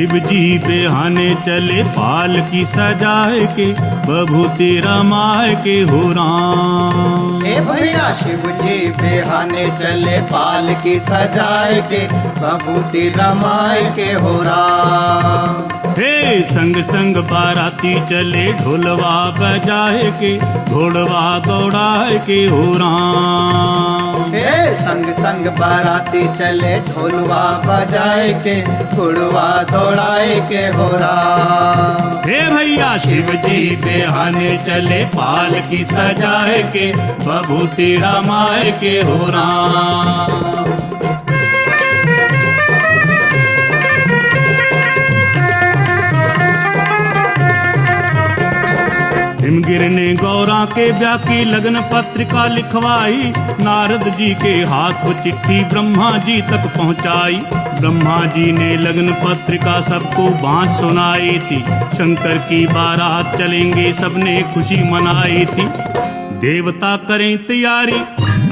शिव जी बेहाने चले पाल की सजाए के, बभूति रमाए के हो राम। हे भैया शिव जी बेहाने चले पाल की सजाए के, बभूति रमाए के हो राम। हे संग संग बाराती चले ढोलवा बजाए के, घोड़वा दौड़ाए के हो राम। हे संग संग बाराती चले ढोलवा बजाए के, घोड़वा दौड़ाए के हो राम। हे भैया शिव जी बेहाने चले पाल की सजाए के, बभूति रमाए के हो राम। हिमगिर ने गौरा के ब्याह की लगन पत्रिका लिखवाई, नारद जी के हाथ वो चिट्ठी ब्रह्मा जी तक पहुंचाई। ब्रह्मा जी ने लगन पत्रिका सबको बांट सुनाई थी, शंकर की बारात चलेंगे सबने खुशी मनाई थी। देवता करें तैयारी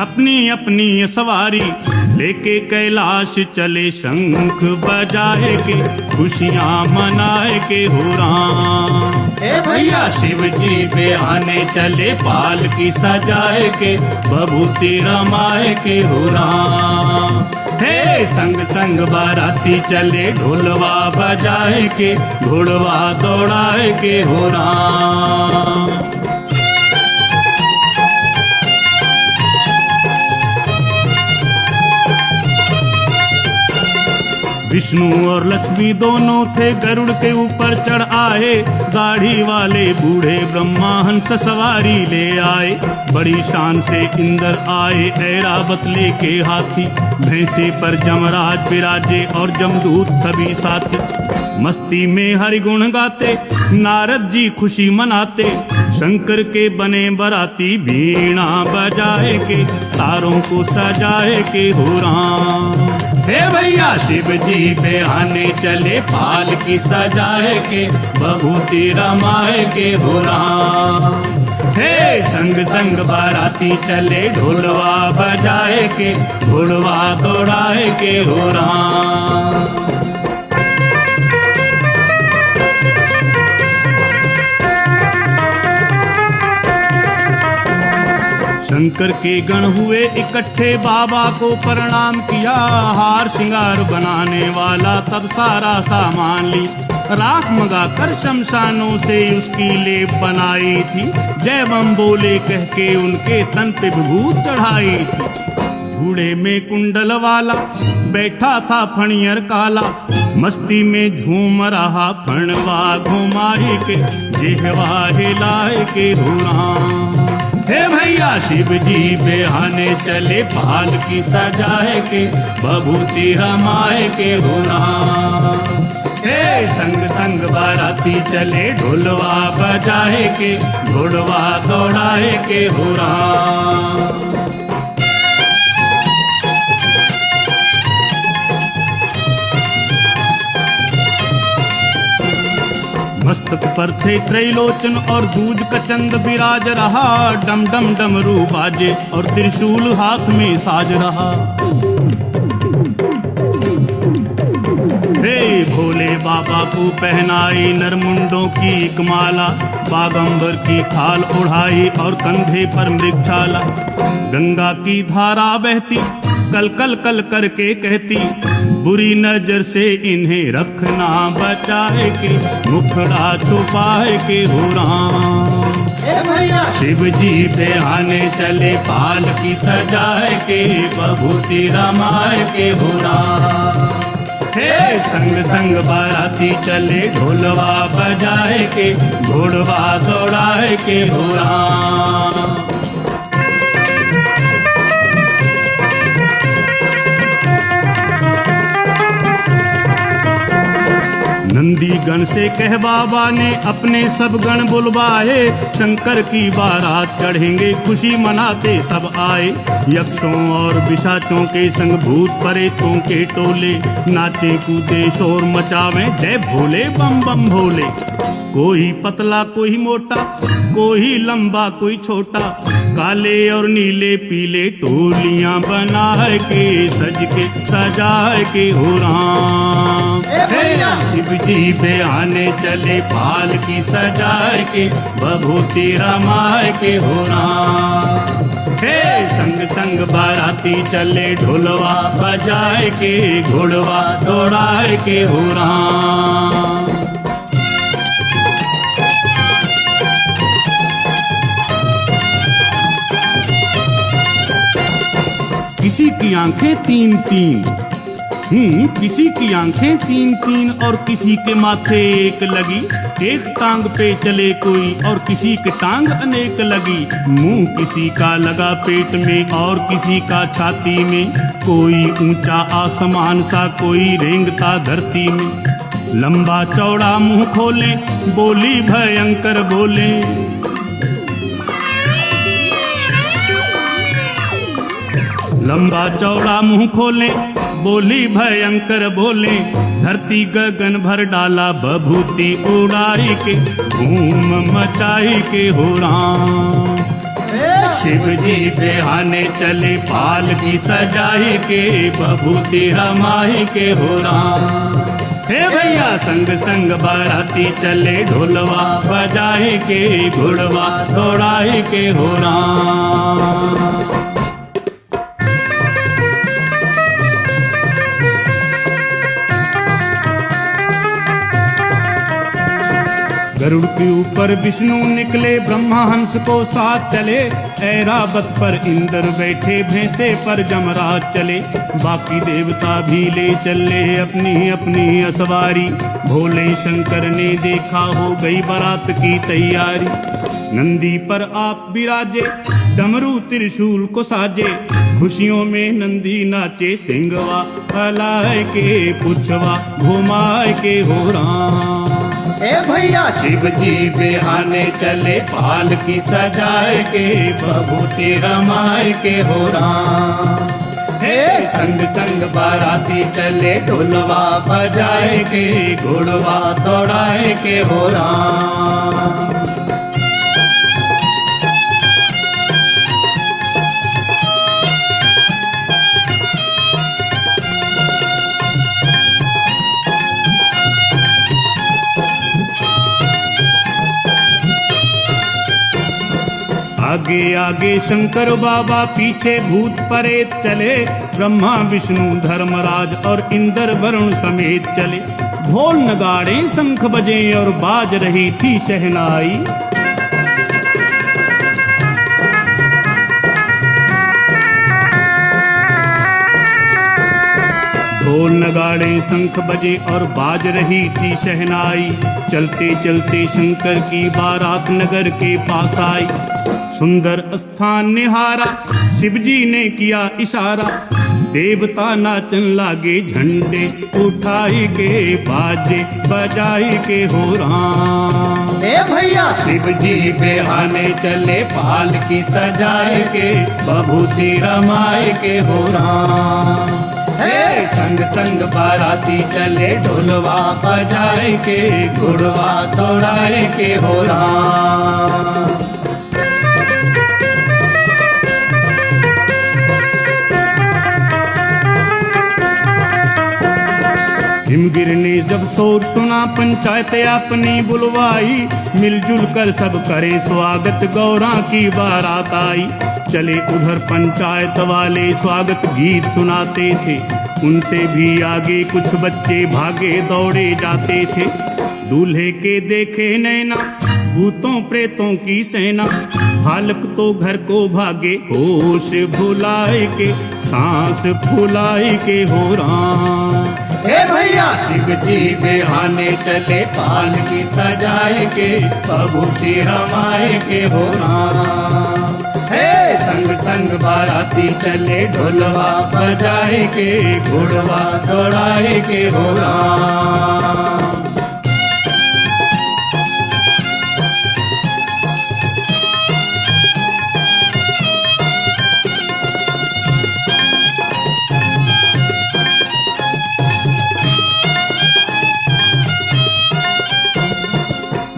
अपनी अपनी सवारी, लेके कैलाश चले शंख बजाए के, खुशियां मनाए के हो राम। हे भैया शिव जी बेहाने चले पाल की सजाए के, बभूति रमाए के हो राम। हे संग संग बाराती चले ढोलवा बजाए के, घोड़वा दौड़ाए के हो राम। विष्णु और लक्ष्मी दोनों थे गरुड़ के ऊपर चढ़ आए, दाढ़ी वाले बूढ़े ब्रह्मा हंस सवारी ले आए। बड़ी शान से इंद्र आए ऐरावत लेके हाथी, भैंसे पर जमराज विराजे और जमदूत सभी साथी। मस्ती में हरि गुण गाते नारद जी खुशी मनाते, शंकर के बने बराती वीणा बजाए के, तारों को सजाए के हो राम। हे भैया शिव जी बेहाने चले पाल की सजाए के, बभूति रमाए के हो राम। हे संग संग बाराती चले ढोलवा बजाए के, घोड़वा दौड़ाए के हो राम। शंकर के गण हुए इकट्ठे, बाबा को प्रणाम किया। हार श्रृंगार बनाने वाला तब सारा सामान ली, राख मंगाकर शमशानों से उसकी लेप बनाई थी। जय बम बोले कह के उनके तन पे विभूत चढ़ाई थी। घोड़े में कुंडल वाला बैठा था फणियर काला, मस्ती में झूम रहा फणवा घुमाए के, जेहवा हिलाए के हो राम। हे भैया शिव जी बेहाने चले पाल की सजाए के, बभूति रमाए के हो राम। हे संग संग बाराती चले ढोलवा बजाए के, घोड़वा दौड़ाए के हो राम। मस्तक पर थे त्रैलोचन और दूज का चंद विराज रहा, डम डम डमरू बाजे और त्रिशूल हाथ में साज रहा। हे भोले बाबा को पहनाई नरमुंडों की एक माला, बागंबर की खाल उड़ाई और कंधे पर मृगछाला। गंगा की धारा बहती कल कल कल करके कहती, बुरी नजर से इन्हें रखना बचाए के, मुखड़ा छुपाए के हो राम। शिव जी बेहाने चले पाल की सजाए के, बभूति रमाए के हो राम। हे संग संग बाराती चले ढोलवा बजाए के, घोड़वा दौड़ाए के हो राम। नंदी गण से कह बाबा ने अपने सब गण बुलवाए, शंकर की बारात चढ़ेंगे खुशी मनाते सब आए। यक्षों और पिशाचों के संग भूत प्रेतों के टोले, नाचे कूदे शोर मचावे जय भोले बम बम भोले। कोई पतला कोई मोटा, कोई लंबा कोई छोटा, काले और नीले पीले टोलियां बनाए के, सज के सजाए के हो राम। शिव शिव जी बेहाने चले पालकी सजाए के, बभूति रमाए के हो राम। हे संग संग बाराती चले ढोलवा बजाए के, घोड़वा दौड़ाए के हो राम। किसी की आंखें तीन तीन, किसी की आंखें तीन तीन और किसी के माथे एक लगी। एक टांग पे चले कोई और किसी के टांग अनेक लगी। मुंह किसी का लगा पेट में और किसी का छाती में। कोई ऊंचा आसमान सा कोई रेंगता धरती में। लंबा चौड़ा मुंह खोले बोली भयंकर बोले। लंबा चौड़ा मुंह खोले बोली भयंकर बोले। धरती गगन भर डाला बभूति उड़ाई के, धूम मचाई के हो राम। शिव जी बेहाने चले पालकी सजाई के, बभूति रमाई के हो राम। हे भैया संग संग बाराती चले ढोलवा बजाए के, घोड़वा दौड़ाए के हो राम। गरुड़ के ऊपर विष्णु निकले, ब्रह्मा हंस को साथ चले। ऐरावत पर इंद्र बैठे, भैंसे पर जमराज चले। बाकी देवता भी ले चले अपनी अपनी असवारी। भोले शंकर ने देखा हो गई बारात की तैयारी। नंदी पर आप विराजे, डमरू त्रिशूल को साजे। खुशियों में नंदी नाचे, सिंगवा फैलाए के, पुछवा घुमाए के हो राम। ए भैया शिव जी बेहाने चले पालकी सजाए के, बभूति रमाए के हो राम। हे संग संग बाराती चले ढोलवा बजाए के, घोड़वा दौड़ाए के हो राम। आगे आगे शंकर बाबा, पीछे भूत प्रेत चले। ब्रह्मा विष्णु धर्मराज और इंद्र वरुण समेत चले। ढोल नगाड़े शंख बजे और बाज रही थी शहनाई। ढोल नगाड़े शंख बजे और बाज रही थी शहनाई। चलते चलते शंकर की बारात नगर के पास आई। सुंदर स्थान निहारा, शिव जी ने किया इशारा। देवता नाचन लागे, झंडे उठाई के, बाजे बजाई के हो राम। ए भैया शिव जी बेहाने चले पालकी सजाए के, बभूति रमाए के हो राम। हे संग संग बाराती चले ढोलवा बजाए के, घोड़वा दौड़ाए के हो राम। हिमगिर ने जब शोर सुना, पंचायत अपनी बुलवाई। मिलजुल कर सब करे स्वागत, गौरा की बारात आई। चले उधर पंचायत वाले स्वागत गीत सुनाते थे। उनसे भी आगे कुछ बच्चे भागे दौड़े जाते थे। दूल्हे के देखे नैना, भूतों प्रेतों की सेना। हालक तो घर को भागे, होश भुलाए के, सांस फुलाए के हो राम। हे भैया शिव जी बेहाने चले पालकी सजाए के, बभूति रमाए के हो राम। हे संग संग बाराती चले ढोलवा बजाए के, घोड़वा दौड़ाए के हो राम।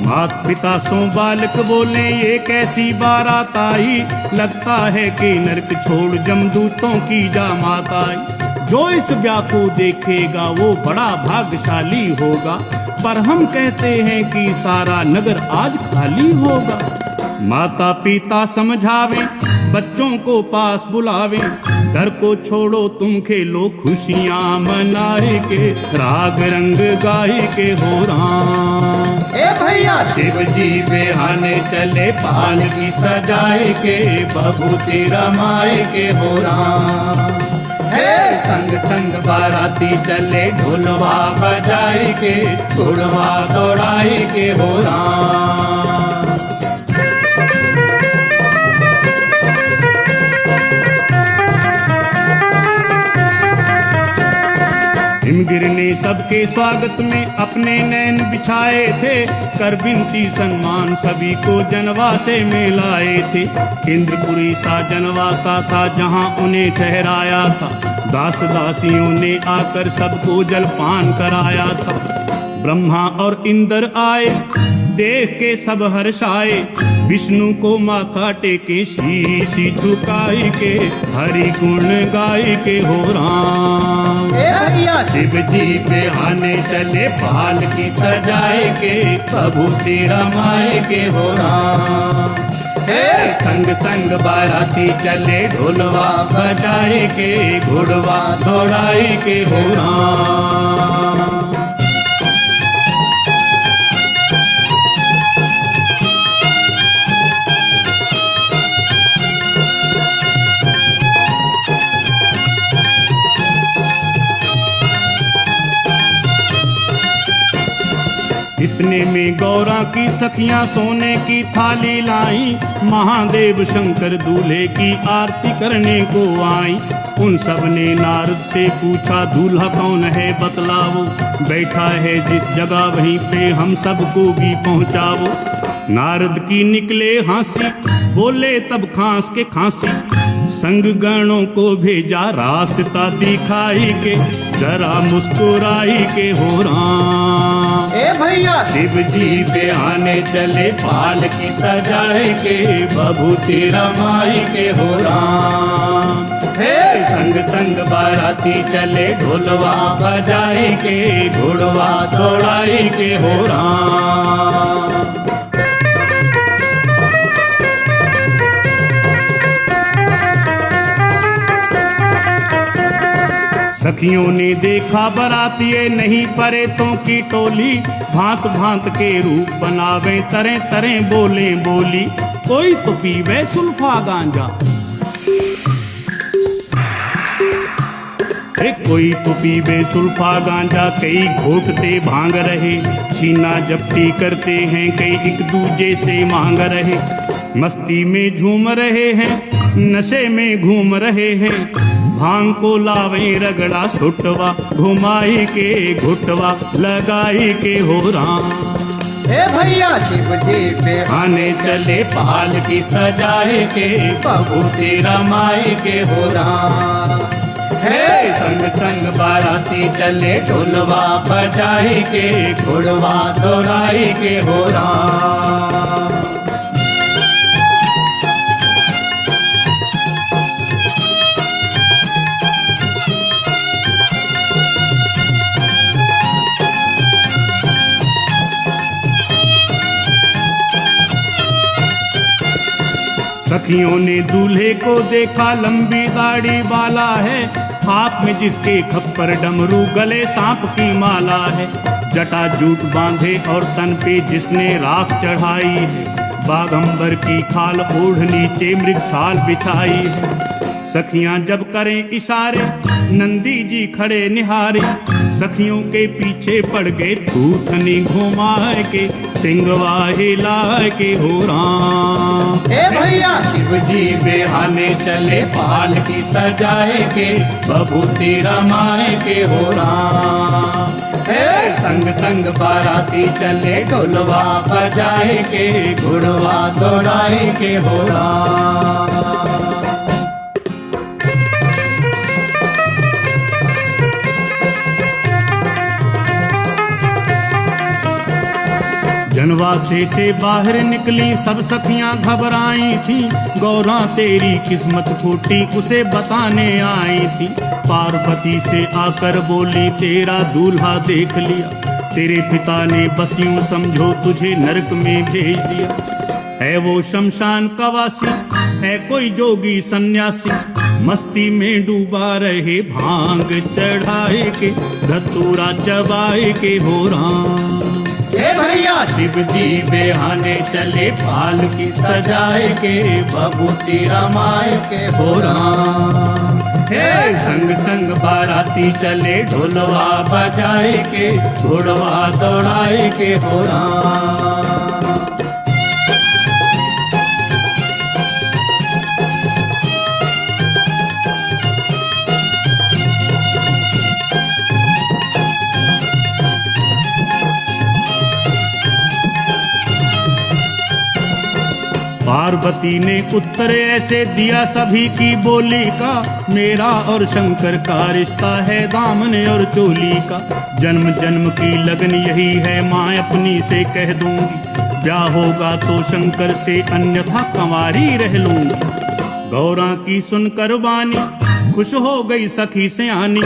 मात पिता सो बालक बोले, ये कैसी बारात आई। लगता है कि नरक छोड़ जमदूतों की जामात आई। जो इस ब्याह को देखेगा वो बड़ा भाग्यशाली होगा। पर हम कहते हैं कि सारा नगर आज खाली होगा। माता पिता समझावे, बच्चों को पास बुलावे, घर को छोड़ो तुम खेलो खुशियां मनाए के, राग रंग गाए के हो राम। ए भैया शिव जी बेहाने चले पालकी सजाए के, बभूति रमाए के हो राम। हे संग संग बाराती चले ढोलवा बजाए के, घोड़वा दौड़ाए के हो राम। हिमगिर ने सबके स्वागत में अपने नैन बिछाए थे, कर बिनती सम्मान सभी को जनवासे में लाए थे। इंद्रपुरी सा जनवासा था जहां उन्हें ठहराया था, दास दासियों ने आकर सबको जलपान कराया था। ब्रह्मा और इंद्र आए, देख के सब हर्षाए, विष्णु को माथा टेके शीश झुकाई के, हरि गुण गाय के हो राम। ए भैया शिव जी बेहाने चले पालकी सजाए के, बभूति रमाए के हो राम। हे संग संग बाराती चले ढोलवा बजाए के, घोड़वा दौड़ाए के हो राम। इतने में गौरा की सखियां सोने की थाली लाई, महादेव शंकर दूल्हे की आरती करने को आई। उन सब ने नारद से पूछा दूल्हा कौन है बतलाओ, बैठा है जिस जगह वहीं पे हम सबको भी पहुंचाओ। नारद की निकले हंसी, बोले तब खांस के खांसी, संग गणों को भेजा रास्ता दिखाई के, जरा मुस्कुराई के हो राम। ए भैया शिव जी बेहाने चले पालकी सजाए के, बभूति रमाई के हो राम। हे संग संग बाराती चले ढोलवा बजाए के, घोड़वा दौड़ाई के हो राम। सखियों ने देखा बरातिये नहीं परेतों की टोली, भांत भांत के रूप बनावे तरह तरह बोले बोली। कोई तो पीवे सुल्फा गांजा, कोई तो पीवे सुल्फा गांजा, कई घोटते भांग रहे, छीना जप्ती करते हैं कई एक दूजे से मांग रहे। मस्ती में झूम रहे हैं, नशे में घूम रहे हैं, भांग को लावे रगड़ा सुटवा, घुमाई के घुटवा लगाई के हो राम। हे भैया शिव जी बेहाने आने चले पालकी सजाए के, बभूति रमाए के हो राम। हे संग संग बाराती चले ढोलवा बजाए के, घोड़वा दौड़ाए के हो राम। सखियों ने दूल्हे को देखा, लंबी दाढ़ी वाला है, हाथ में जिसके खप्पर डमरू, गले सांप की माला है। जटा जूट बांधे और तन पे जिसने राख चढ़ाई है, बागंबर की खाल ओढ़ नीचे मृग छाल बिछाई है। सखियां जब करें इशारे, नंदी जी खड़े निहारे, सखियों के पीछे पड़ गए थूथनी घुमा के, सिंगवा हिला के हो राम। हे भैया शिव जी बेहाने चले पालकी सजाए के, बभूति रमाए के हो राम। हे संग संग बाराती चले ढोलवा बजाए के, घोड़वा दौड़ाए के हो राम। जनवासे से बाहर निकली सब सखियां घबराई थी, गौरा तेरी किस्मत फूटी उसे बताने आई थी। पार्वती से आकर बोली तेरा दूल्हा देख लिया, तेरे पिता ने बस यूं समझो तुझे नरक में भेज दिया। है वो शमशान का वासी, है कोई जोगी सन्यासी, मस्ती में डूबा रहे भांग चढ़ाए के, धतूरा चबाए के हो राम। हे भैया शिव जी बेहाने चले पालकी सजाए के, बबूती रमाए के हो राम। हे संग संग बाराती चले ढोलवा बजाए के, घोड़वा दौड़ाए के हो राम। पार्वती ने उत्तर ऐसे दिया सभी की बोली का, मेरा और शंकर का रिश्ता है दामन और चोली का। जन्म जन्म की लगन यही है माँ अपनी से कह दूंगी, ब्याह होगा तो शंकर से अन्यथा कंवारी रह लूंगी। गौरा की सुनकर वाणी खुश हो गई सखी सयानी,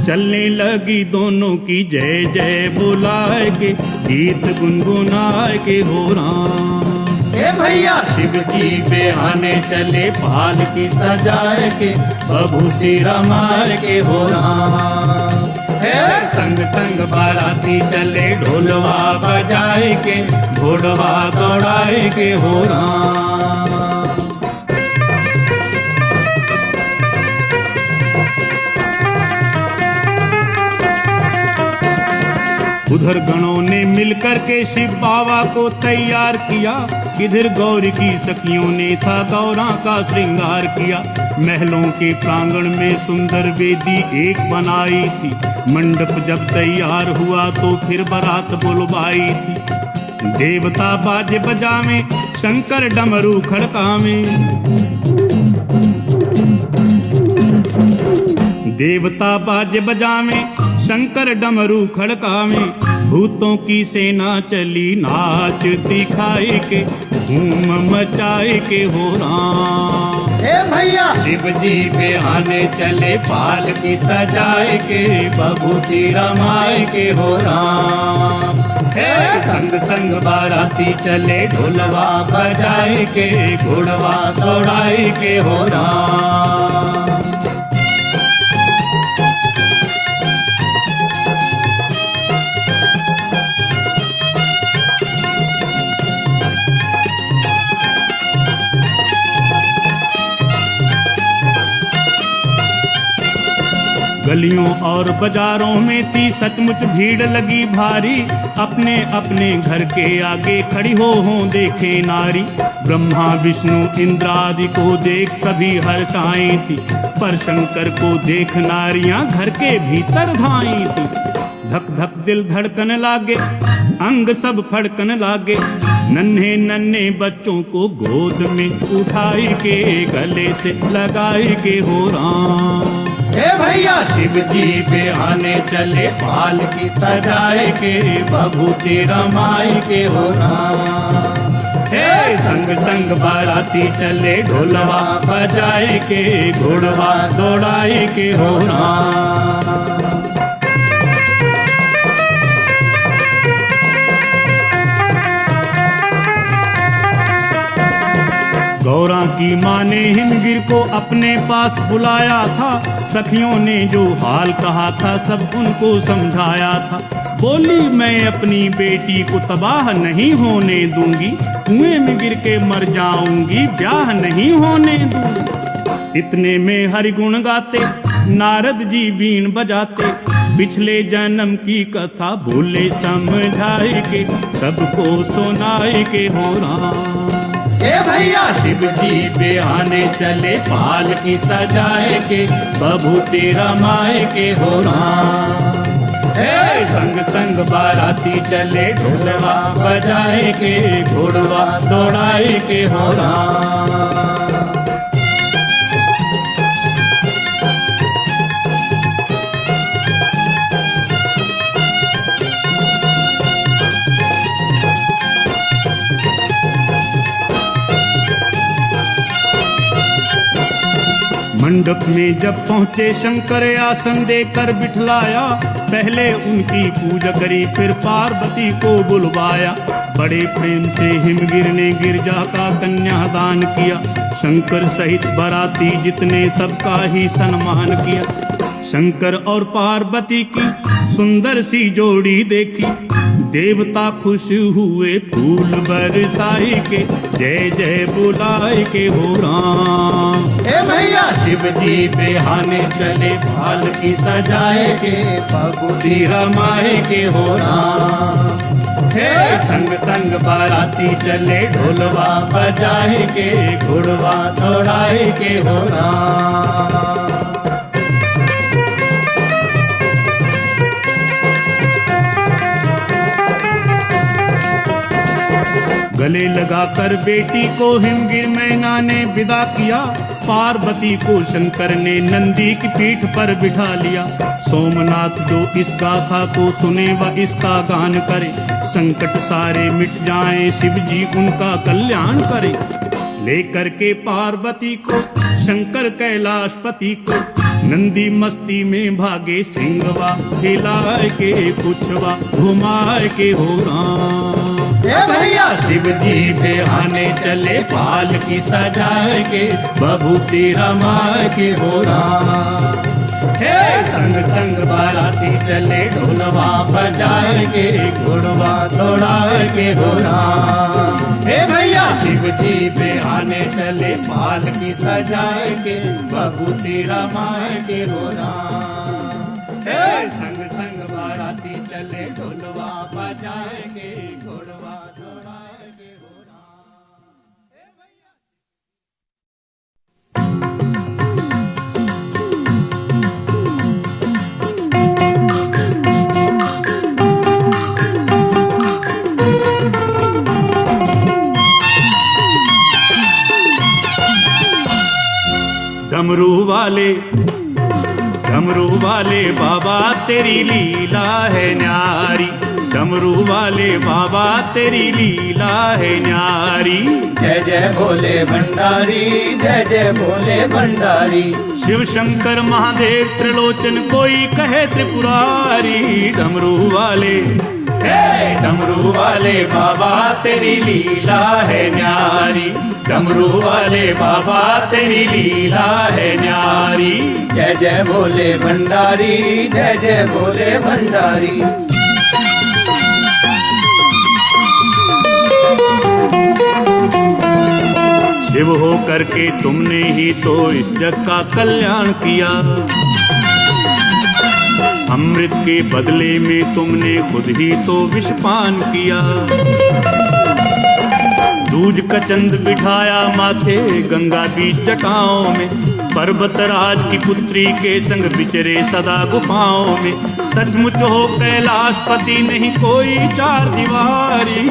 चलने लगी दोनों की जय जय बुलाए के, गीत गुनगुनाए के हो राम। हे भैया शिव जी बेहाने चले पालकी सजाए के, बबूती रमाए के हो राम। हे संग संग बाराती चले ढोलवा बजाए के, घोड़वा दौड़ाए के हो राम। उधर गणों ने मिलकर के शिव बाबा को तैयार किया, इधर गौरी की सखियों ने था गौरा का श्रृंगार किया। महलों के प्रांगण में सुंदर वेदी एक बनाई थी, मंडप जब तैयार हुआ तो फिर बारात बुलवाई थी। देवता बाजे बजावे, शंकर डमरू खड़कावे, देवता बाजे बजावे, शंकर डमरू खड़कावे। भूतों की सेना चली नाच दिखाए के, धूम मचाए के हो राम। हे भैया शिव जी बेहाने चले पालकी सजाए के, बबूती रमाए के हो राम। हे संग संग बाराती चले ढोलवा बजाए के, घोड़वा दौड़ाए के हो राम। गलियों और बाजारों में थी सचमुच भीड़ लगी भारी, अपने अपने घर के आगे खड़ी हो देखे नारी। ब्रह्मा विष्णु इंद्र आदि को देख सभी हर्षाई थी, पर शंकर को देख नारियां घर के भीतर धाई थी। धक धक दिल धड़कन लागे, अंग सब फड़कन लागे, नन्हे नन्हे बच्चों को गोद में उठाई के, गले से लगाए के हो राम। हे भैया शिव जी बेहाने चले पालकी सजाए के, बबूती रमाए के हो राम। हे संग संग बाराती चले ढोलवा बजाए के, घोड़वा दौड़ाए के हो राम। गौरा की माँ ने हिमगिर को अपने पास बुलाया था, सखियों ने जो हाल कहा था सब उनको समझाया था। बोली मैं अपनी बेटी को तबाह नहीं होने दूंगी, कुएं में गिर के मर जाऊंगी, ब्याह नहीं होने दूंगी। इतने में हरिगुण गाते नारद जी बीन बजाते, पिछले जन्म की कथा बोले समझाए के, सबको सुनाए के हो राम। हे भैया शिव जी बेहाने चले पालकी सजाए के, बबूती रमाए के हो राम। हे संग संग बाराती चले ढोलवा बजाए के, घोड़वा दौड़ाए के हो राम। मंडप में जब पहुंचे शंकर आसन देकर बिठलाया, पहले उनकी पूजा करी, फिर पार्वती को बुलवाया। बड़े प्रेम से हिमगिर ने गिरजा का कन्यादान किया। शंकर सहित बाराती जितने सबका ही सम्मान किया। शंकर और पार्वती की सुंदर सी जोड़ी देखी, देवता खुश हुए फूल बरसाई के, जय जय बुलाए के हो राम। हे भैया शिव जी बिहाने चले पाल की सजाए के, बबूती रमाए के हो राम। हे संग संग बाराती चले ढोलवा बजाए के, घुड़वा दौड़ाए के हो राम। गले लगाकर बेटी को हिमगिर मैना ने विदा किया। पार्वती को शंकर ने नंदी की पीठ पर बिठा लिया। सोमनाथ जो इस गाथा को सुने व इसका गान करे, संकट सारे मिट जाएं, शिव जी उनका कल्याण करे। लेकर के पार्वती को शंकर कैलाशपति को, नंदी मस्ती में भागे सिंहवा, हिलाए के पुछवा घुमाए के हो राम। हे भैया शिव जी बिहाने चले पाल की सजाए के, बबूती रमाए के हो राम। हे संग संग बाराती चले ढोलवा बजाए के, घुड़वा दौड़ाए के हो राम। हे भैया शिव जी बिहाने चले पाल की सजाए के, बबूती रमाए के हो राम। हे संग संग बाराती चले ढोलवा बजाए के, घुड़वा दौड़ाए के हो राम। हे भैया डमरू वाले बाबा तेरी लीला है न्यारी, डमरू वाले बाबा तेरी लीला है न्यारी। जय जय भोले भंडारी, जय जय भोले भंडारी। शिव शंकर महादेव त्रिलोचन कोई कहे त्रिपुरारी। डमरू वाले डमरू वाले बाबा तेरी लीला है न्यारी, डमरू वाले बाबा तेरी लीला है न्यारी। जय जय भोले भंडारी, जय जय भोले भंडारी। शिव हो करके तुमने ही तो इस जग का कल्याण किया। अमृत के बदले में तुमने खुद ही तो विषपान किया। दूज का चंद बिठाया माथे गंगा बीच जटाओं में, पर्वतराज की पुत्री के संग बिचरे सदा गुफाओं में। सचमुच हो कैलाशपति नहीं कोई चार दीवारी।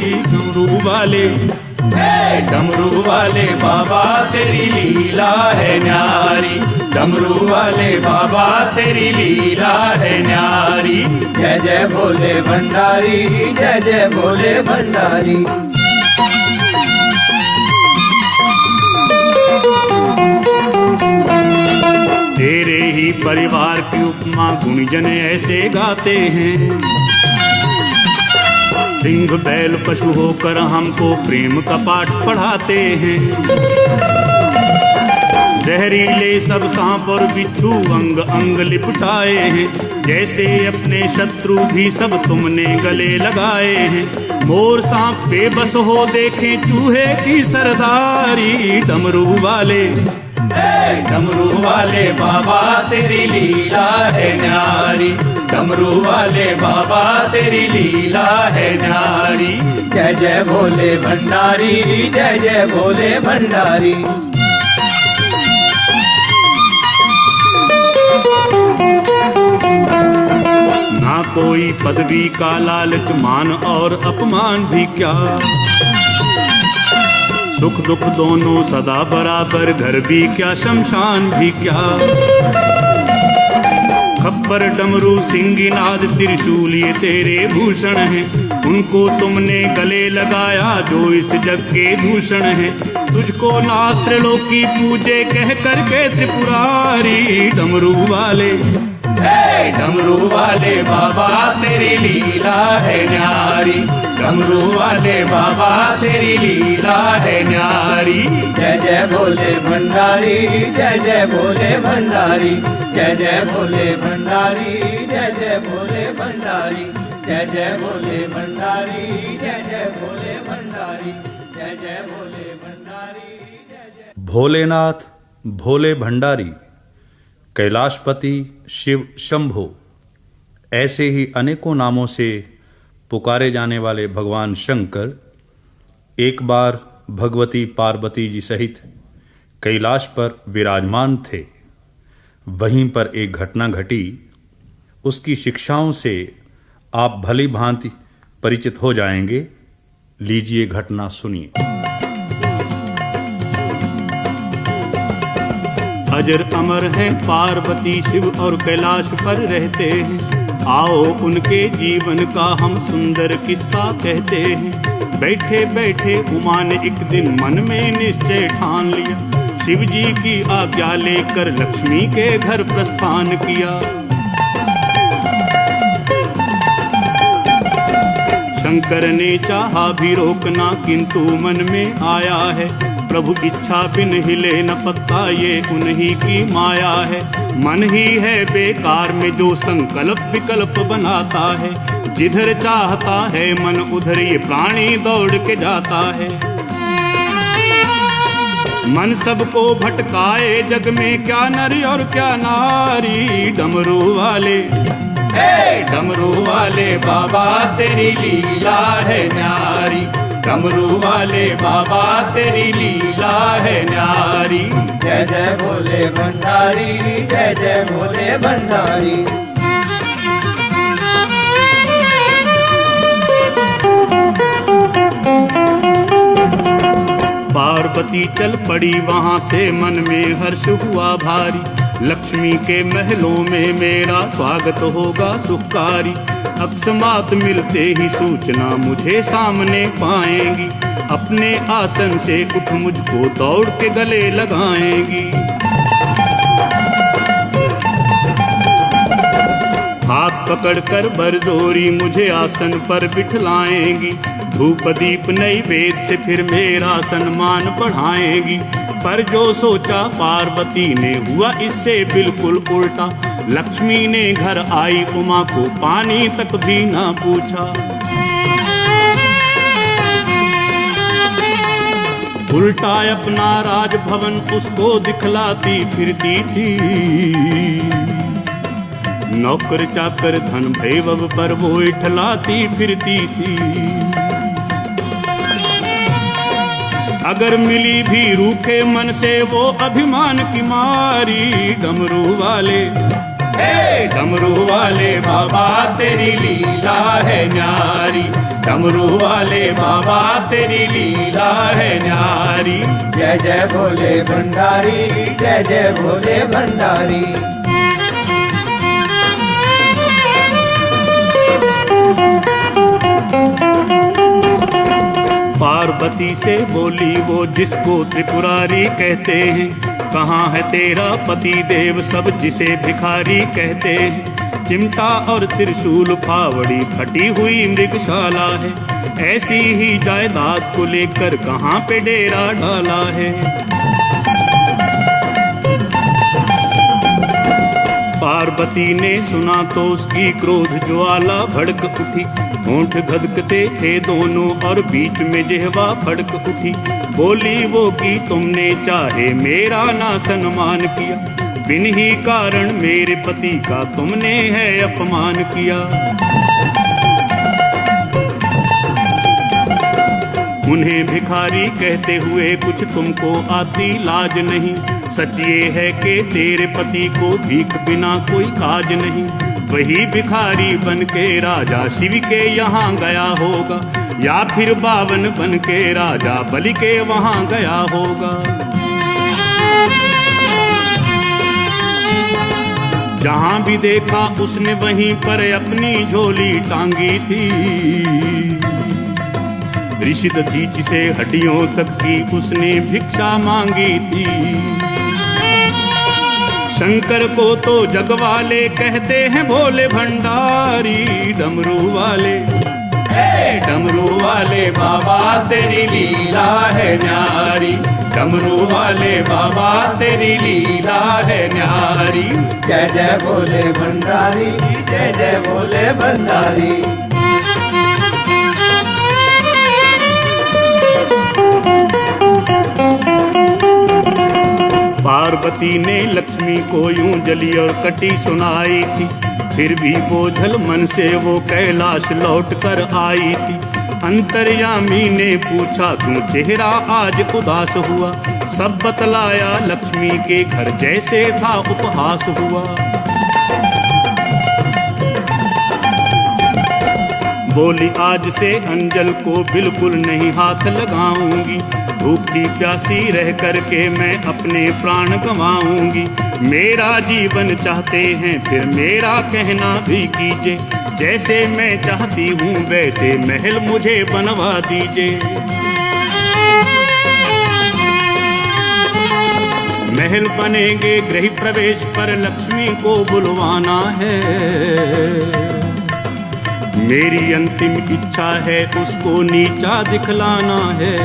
डमरू वाले बाबा तेरी लीला है न्यारी, डमरू वाले बाबा तेरी लीला है न्यारी। जय जय भोले भंडारी, जय जय भोले भंडारी। तेरे ही परिवार की उपमा गुणजन ऐसे गाते हैं। सिंह बैल पशु होकर हमको प्रेम का पाठ पढ़ाते हैं। जहरीले सब सांप और बिच्छू अंग अंग लिपटाए हैं। जैसे अपने शत्रु भी सब तुमने गले लगाए हैं। मोर सांप बेबस हो देखे चूहे की सरदारी। डमरू वाले बाबा तेरी लीला है न्यारी, डमरू वाले बाबा तेरी लीला है न्यारी। जय जय भोले भंडारी, जय जय भोले भंडारी। ना कोई पदवी का लालच, मान और अपमान भी क्या। सुख दुख दोनों सदा बराबर, घर भी क्या शमशान भी क्या। खप्पर डमरू सिंगीनाद त्रिशूल ये तेरे भूषण हैं। उनको तुमने गले लगाया जो इस जग के दूषण हैं। तुझको नाथ त्रिलोकी पूजे कह करके त्रिपुरारी। डमरू हे डमरू वाले बाबा तेरी लीला है न्यारी, डमरू वाले बाबा तेरी लीला है न्यारी। जय जय भोले भंडारी, जय जय भोले भंडारी, जय जय भोले भंडारी, जय जय भोले भंडारी, जय जय भोले भंडारी, जय जय भोले भंडारी, जय जय भोले भंडारी, जय जय। भोलेनाथ, भोले भंडारी, कैलाशपति, शिव शंभो, ऐसे ही अनेकों नामों से पुकारे जाने वाले भगवान शंकर एक बार भगवती पार्वती जी सहित कैलाश पर विराजमान थे। वहीं पर एक घटना घटी, उसकी शिक्षाओं से आप भली भांति परिचित हो जाएंगे। लीजिए घटना सुनिए। अजर अमर हैं पार्वती शिव और कैलाश पर रहते हैं। आओ उनके जीवन का हम सुंदर किस्सा कहते हैं। बैठे बैठे उमा ने एक दिन मन में निश्चय ठान लिया, शिव जी की आज्ञा लेकर लक्ष्मी के घर प्रस्थान किया। शंकर ने चाहा भी रोकना किंतु मन में आया है, प्रभु इच्छा बिन हिले न पत्ता ये उन्हीं की माया है। मन ही है बेकार में जो संकल्प विकल्प बनाता है, जिधर चाहता है मन उधर ये प्राणी दौड़ के जाता है। मन सबको भटकाए जग में क्या नरी और क्या नारी, डमरू वाले हे डमरू वाले बाबा तेरी लीला है न्यारी, डमरू वाले बाबा तेरी लीला है न्यारी। जय जय भोले भंडारी, जय जय भोले भंडारी। पार्वती चल पड़ी वहां से, मन में हर्ष हुआ भारी। लक्ष्मी के महलों में मेरा स्वागत होगा सुखकारी। अकस्मात मिलते ही सूचना मुझे सामने पाएंगी, अपने आसन से उठ मुझको दौड़ के गले लगाएंगी। हाथ पकड़कर बरजोरी मुझे आसन पर बिठलाएंगी। धूप दीप नैवेद्य से फिर मेरा सम्मान बढ़ाएंगी। पर जो सोचा पार्वती ने हुआ इससे बिल्कुल उल्टा। लक्ष्मी ने घर आई उमा को पानी तक भी ना पूछा। उल्टा अपना राजभवन उसको दिखलाती फिरती थी। नौकर चाकर धन वैभव पर वो इठलाती फिरती थी। अगर मिली भी रूखे मन से वो अभिमान की मारी, डमरू वाले हे डमरू वाले बाबा तेरी लीला है न्यारी, डमरू वाले बाबा तेरी लीला है न्यारी। जय जय भोले भंडारी, जय जय भोले भंडारी। पार्वती से बोली वो जिसको त्रिपुरारी कहते हैं, कहाँ है तेरा पति देव सब जिसे भिखारी कहते हैं। चिमटा और त्रिशूल फावड़ी फटी हुई मृगशाला है, ऐसी ही जायदाद को लेकर कहाँ पे डेरा डाला है। पार्वती ने सुना तो उसकी क्रोध ज्वाला भड़क उठी। होंठ गदगदे थे दोनों और बीच में जिह्वा फड़क उठी। बोली वो कि तुमने चाहे मेरा ना सम्मान किया, बिन ही कारण मेरे पति का तुमने है अपमान किया। उन्हें भिखारी कहते हुए कुछ तुमको आती लाज नहीं। सच ये है कि तेरे पति को भीख बिना कोई काज नहीं। वही भिखारी बन के राजा शिव के यहाँ गया होगा, या फिर बावन बन के राजा बलि के वहाँ गया होगा। जहाँ भी देखा उसने वहीं पर अपनी झोली टांगी थी। ऋषि दधीचि से हड्डियों तक की उसने भिक्षा मांगी थी। शंकर को तो जग वाले कहते हैं भोले भंडारी। डमरू वाले, डमरू वाले बाबा तेरी लीला है न्यारी, डमरू वाले बाबा तेरी लीला है न्यारी। जय जय भोले भंडारी, जय जय भोले भंडारी। पार्वती ने लक्ष्मी को यूं जली और कटी सुनाई थी, फिर भी बोझल मन से वो कैलाश लौट कर आई थी। अंतर्यामी ने पूछा क्यों चेहरा आज उदास हुआ, सब बतलाया लक्ष्मी के घर जैसे था उपहास हुआ। बोली आज से अंजल को बिल्कुल नहीं हाथ लगाऊंगी, भूखी प्यासी रह करके मैं अपने प्राण गंवाऊंगी। मेरा जीवन चाहते हैं फिर मेरा कहना भी कीजिए, जैसे मैं चाहती हूँ वैसे महल मुझे बनवा दीजिए। महल बनेंगे गृह प्रवेश पर लक्ष्मी को बुलवाना है, मेरी अंतिम इच्छा है उसको नीचा दिखलाना है।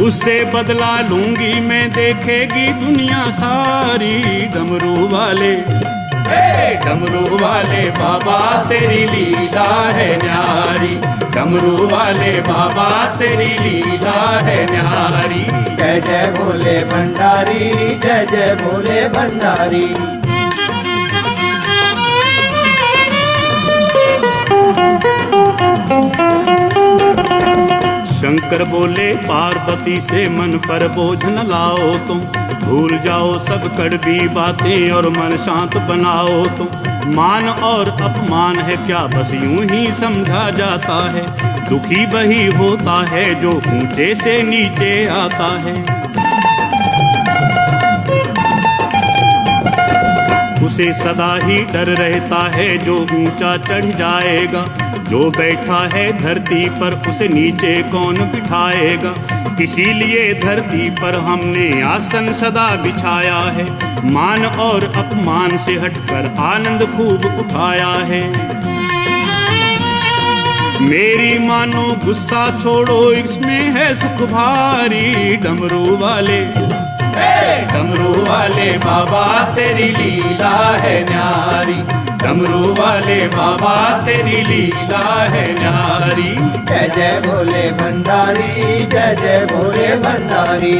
उससे बदला लूंगी मैं देखेगी दुनिया सारी। डमरू वाले, डमरू वाले बाबा तेरी लीला है न्यारी, डमरू वाले बाबा तेरी लीला है न्यारी। जय जय भोले भंडारी, जय जय भोले भंडारी। शंकर बोले पार्वती से मन पर बोझ न लाओ तुम, भूल जाओ सब कड़वी बातें और मन शांत बनाओ तुम। मान और अपमान है क्या बस यूं ही समझा जाता है, दुखी वही होता है जो ऊंचे से नीचे आता है। उसे सदा ही डर रहता है जो ऊंचा चढ़ जाएगा, जो बैठा है धरती पर उसे नीचे कौन बिठाएगा। इसीलिए धरती पर हमने आसन सदा बिछाया है, मान और अपमान से हटकर आनंद खूब उठाया है। मेरी मानो गुस्सा छोड़ो इसमें है सुख भारी। डमरू वाले, डमरू वाले बाबा तेरी लीला है न्यारी, डमरू वाले बाबा तेरी लीला है न्यारी। जय जय भोले भंडारी, जय जय भोले भंडारी।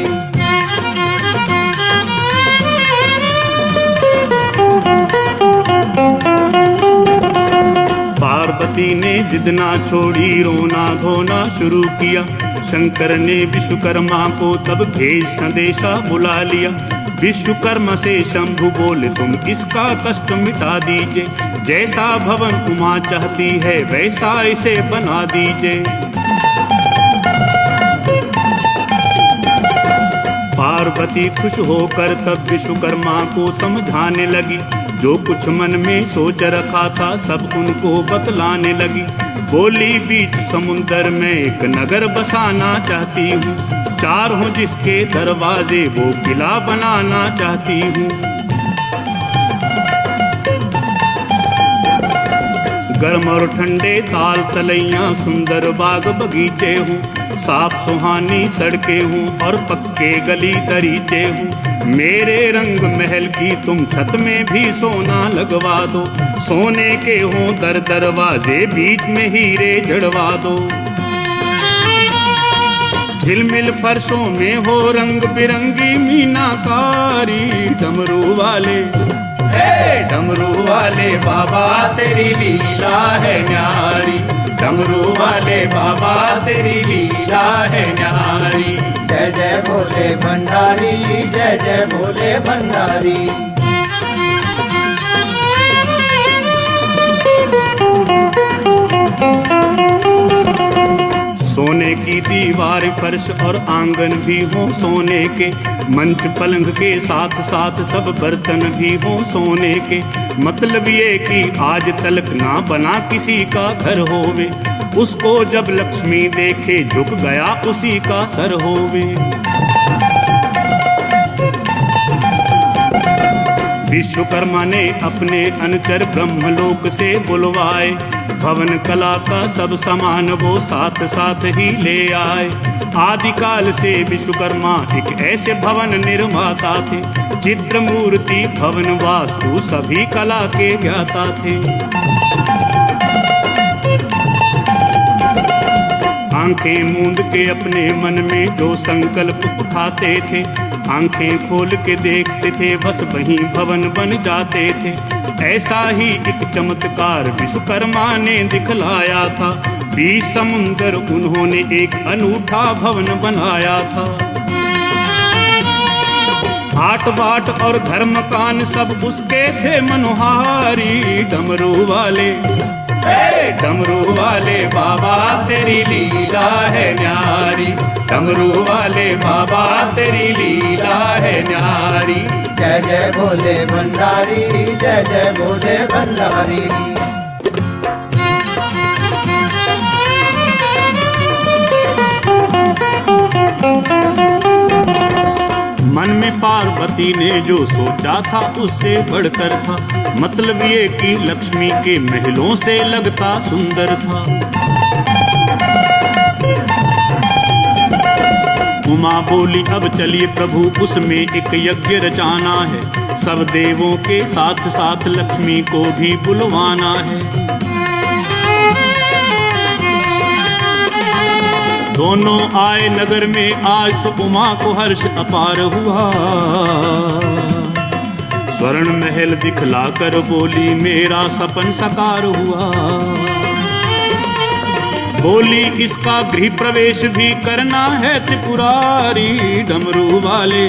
पार्वती ने जिद ना छोड़ी, रोना धोना शुरू किया। शंकर ने विश्वकर्मा को तब भेज संदेशा बुला लिया। विश्वकर्मा से शंभु बोले तुम इसका कष्ट मिटा दीजिए, जैसा भवन उमा चाहती है वैसा इसे बना दीजिए। पार्वती खुश होकर तब विश्वकर्मा को समझाने लगी, जो कुछ मन में सोच रखा था सब उनको बतलाने लगी। बोली बीच समुंदर में एक नगर बसाना चाहती हूँ, चार हूँ जिसके दरवाजे वो किला बनाना चाहती हूँ। गर्म और ठंडे ताल तलैया सुंदर बाग बगीचे हूँ, साफ सुहानी सड़कें हूँ और पक्के गली दरीचे हूँ। मेरे रंग महल की तुम छत में भी सोना लगवा दो, सोने के हों दर दरवाजे बीच में हीरे जड़वा दो। झिलमिल फर्शों में हो रंग बिरंगी मीनाकारी। डमरू वाले, डमरू वाले बाबा तेरी लीला है न्यारी, डमरू वाले बाबा तेरी लीला है न्यारी। जय जय भोले भंडारी, जय जय भोले भंडारी। सोने की दीवार फर्श और आंगन भी हो सोने के, मंच पलंग के साथ साथ सब बर्तन भी हो सोने के। मतलब ये कि आज तलक ना बना किसी का घर होवे, उसको जब लक्ष्मी देखे झुक गया उसी का सर होवे। विश्वकर्मा ने अपने अनुचर ब्रह्मलोक से बुलवाए, भवन कला का सब सामान वो साथ साथ ही ले आए। आदिकाल से विश्वकर्मा एक ऐसे भवन निर्माता थे, चित्र मूर्ति भवन वास्तु सभी कला के ज्ञाता थे। आंखें मूंद के अपने मन में जो संकल्प उठाते थे, आंखें खोल के देखते थे बस वहीं भवन बन जाते थे। ऐसा ही एक चमत्कार विश्वकर्मा ने दिखलाया था, 20 समुंदर उन्होंने एक अनूठा भवन बनाया था। हाट बाट और घर मकान सब उसके थे मनोहारी। डमरू वाले डमरू वाले बाबा तेरी लीला है न्यारी, डमरू वाले बाबा तेरी लीला है न्यारी। जय जय भोले भंडारी, जय जय भोले भंडारी। मन में पार्वती ने जो सोचा था उससे बढ़कर था, मतलब ये कि लक्ष्मी के महलों से लगता सुंदर था। उमा बोली अब चलिए प्रभु उसमें एक यज्ञ रचाना है, सब देवों के साथ साथ लक्ष्मी को भी बुलवाना है। दोनों आए नगर में आज तो उमा को हर्ष अपार हुआ। स्वर्ण महल दिखला कर बोली मेरा सपन साकार हुआ। बोली इसका गृह प्रवेश भी करना है त्रिपुरारी। डमरू वाले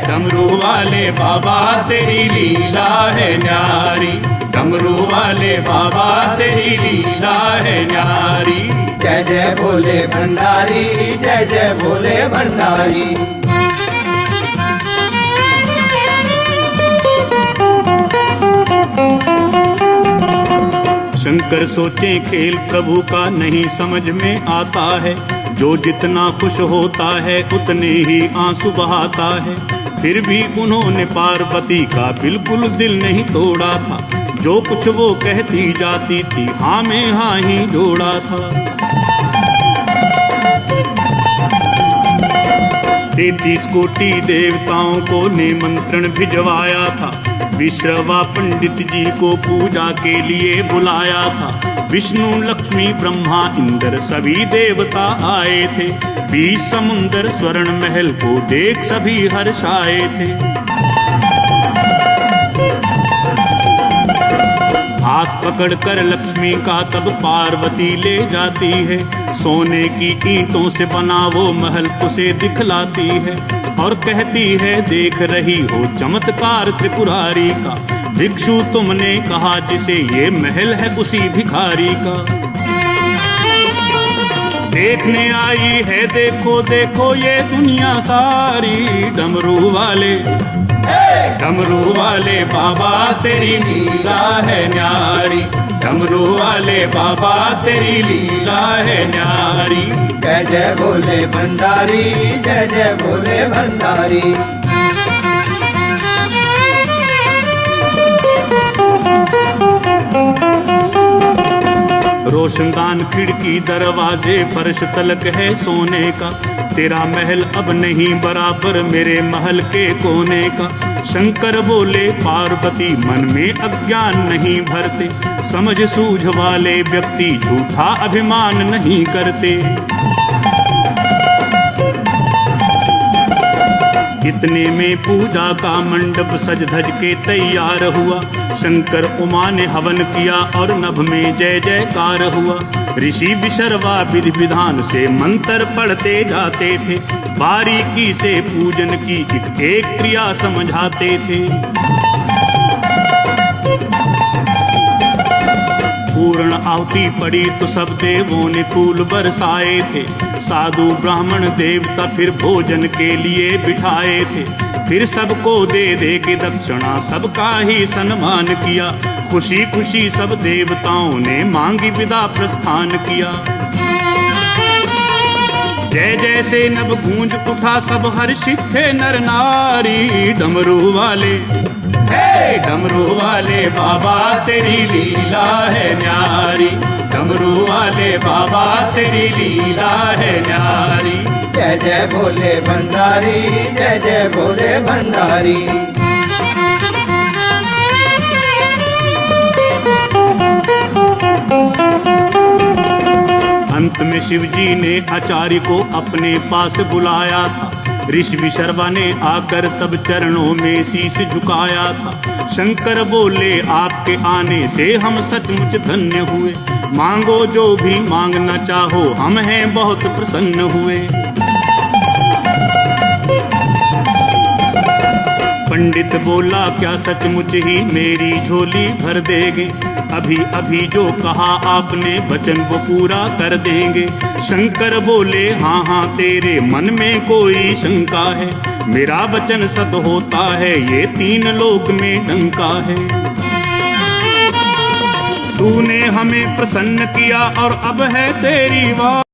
डमरू वाले बाबा तेरी लीला है न्यारी, डमरू वाले बाबा तेरी लीला है न्यारी। जय जय भोले भंडारी, जय जय भोले भंडारी। शंकर सोचे खेल प्रभु का नहीं समझ में आता है, जो जितना खुश होता है उतने ही आंसू बहाता है। फिर भी उन्होंने पार्वती का बिल्कुल दिल नहीं तोड़ा था, जो कुछ वो कहती जाती थी हाँ में हाँ ही जोड़ा था। 33 कोटि देवताओं को निमंत्रण भिजवाया था, विश्रवा पंडित जी को पूजा के लिए बुलाया था। विष्णु लक्ष्मी ब्रह्मा इंद्र सभी देवता आए थे, 20 समुंदर स्वर्ण महल को देख सभी हर्षाए थे। हाथ पकड़कर लक्ष्मी का तब पार्वती ले जाती है, सोने की ईंटों से बना वो महल उसे दिखलाती है और कहती है देख रही हो चमत्कार त्रिपुरारी का। भिक्षु तुमने कहा जिसे ये महल है उसी भिखारी का। देखने आई है देखो देखो ये दुनिया सारी। डमरू वाले बाबा तेरी लीला है न्यारी, डमरू वाले बाबा तेरी लीला है न्यारी। जय जय भोले भंडारी, जय जय भोले भंडारी। रोशनदान खिड़की दरवाजे फर्श तलक है सोने का, तेरा महल अब नहीं बराबर मेरे महल के कोने का। शंकर बोले पार्वती मन में अज्ञान नहीं भरते, समझ सूझ वाले व्यक्ति झूठा अभिमान नहीं करते। इतने में पूजा का मंडप सज धज के तैयार हुआ, शंकर उमा ने हवन किया और नभ में जय जयकार हुआ। ऋषि विशर्वा विधि विधान से मंत्र पढ़ते जाते थे, बारीकी से पूजन की एक क्रिया समझाते थे। पूर्ण आहुति पड़ी तो सब देवों ने फूल बरसाए थे, साधु ब्राह्मण देवता फिर भोजन के लिए बिठाए थे। फिर सबको दे दे के दक्षिणा सबका ही सम्मान किया, खुशी खुशी सब देवताओं ने मांगी विदा प्रस्थान किया। जय जय से नभ गूंज उठा सब हर्षित थे नर नारी। डमरू वाले हे डमरू वाले बाबा तेरी लीला है न्यारी, डमरू वाले बाबा तेरी लीला है न्यारी। जय जय भोले भंडारी, जय जय भोले भंडारी। अंत में शिव जी ने आचार्य को अपने पास बुलाया था। ऋषि विशर्वा ने आकर तब चरणों में शीश झुकाया था। शंकर बोले आपके आने से हम सचमुच धन्य हुए, मांगो जो भी मांगना चाहो हम हैं बहुत प्रसन्न हुए। पंडित बोला क्या सचमुच ही मेरी झोली भर देंगे, अभी अभी जो कहा आपने वचन वो पूरा कर देंगे। शंकर बोले हाँ हाँ तेरे मन में कोई शंका है, मेरा वचन सत होता है ये 3 लोक में डंका है। तूने हमें प्रसन्न किया और अब है तेरी बात।